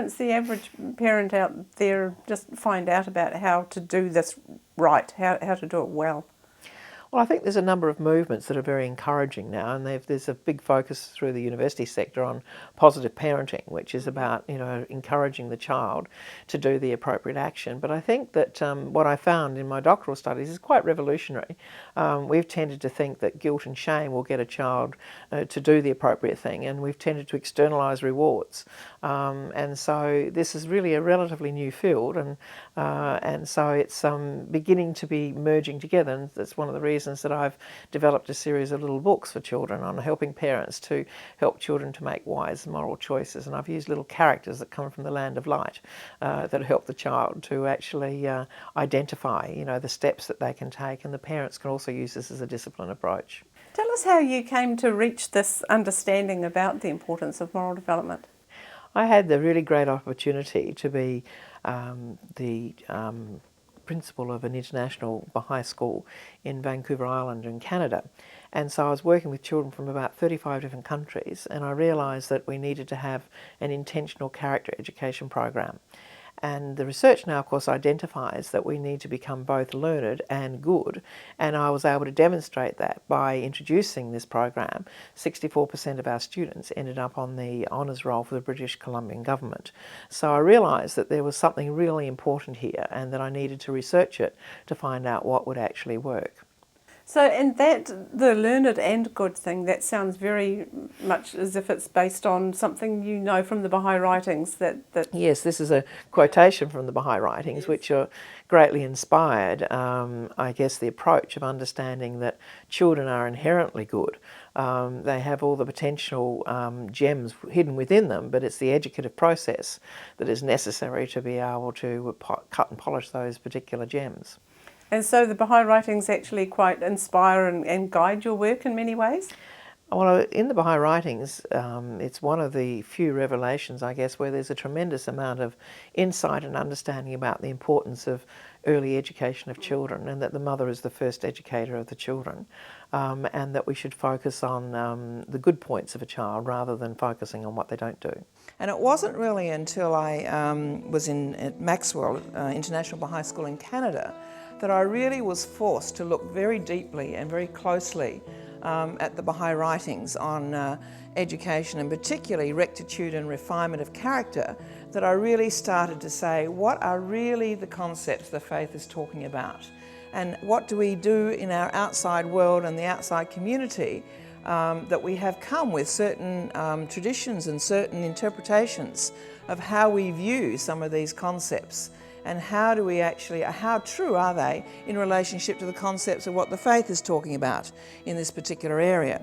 parents, the average parent out there, just find out about how to do this right, how to do it well? Well, I think there's a number of movements that are very encouraging now, and there's a big focus through the university sector on positive parenting, which is about, you know, encouraging the child to do the appropriate action. But I think that what I found in my doctoral studies is quite revolutionary. We've tended to think that guilt and shame will get a child to do the appropriate thing, and we've tended to externalise rewards. And so this is really a relatively new field, and so it's beginning to be merging together, and that's one of the reasons that I've developed a series of little books for children on helping parents to help children to make wise moral choices. And I've used little characters that come from the land of light that help the child to actually identify, you know, the steps that they can take, and the parents can also use this as a discipline approach. Tell us how you came to reach this understanding about the importance of moral development. I had the really great opportunity to be the principal of an international Baha'i school in Vancouver Island in Canada. And so I was working with children from about 35 different countries, and I realised that we needed to have an intentional character education program. And the research now, of course, identifies that we need to become both learned and good, and I was able to demonstrate that by introducing this program. 64% of our students ended up on the honours roll for the British Columbian government. So I realised that there was something really important here, and that I needed to research it to find out what would actually work. So, and that, the learned and good thing, that sounds very much as if it's based on something you know from the Baha'i writings. Yes, this is a quotation from the Baha'i writings, which are greatly inspired, I guess, the approach of understanding that children are inherently good. They have all the potential gems hidden within them, but it's the educative process that is necessary to be able to cut and polish those particular gems. And so the Baha'i writings actually quite inspire and guide your work in many ways? Well, in the Baha'i writings, it's one of the few revelations, I guess, where there's a tremendous amount of insight and understanding about the importance of early education of children, and that the mother is the first educator of the children, and that we should focus on the good points of a child rather than focusing on what they don't do. And it wasn't really until I was at Maxwell International Baha'i School in Canada that I really was forced to look very deeply and very closely at the Baha'i writings on education, and particularly rectitude and refinement of character, that I really started to say, what are really the concepts the faith is talking about? And what do we do in our outside world and the outside community that we have come with certain traditions and certain interpretations of how we view some of these concepts? And how true are they in relationship to the concepts of what the faith is talking about in this particular area?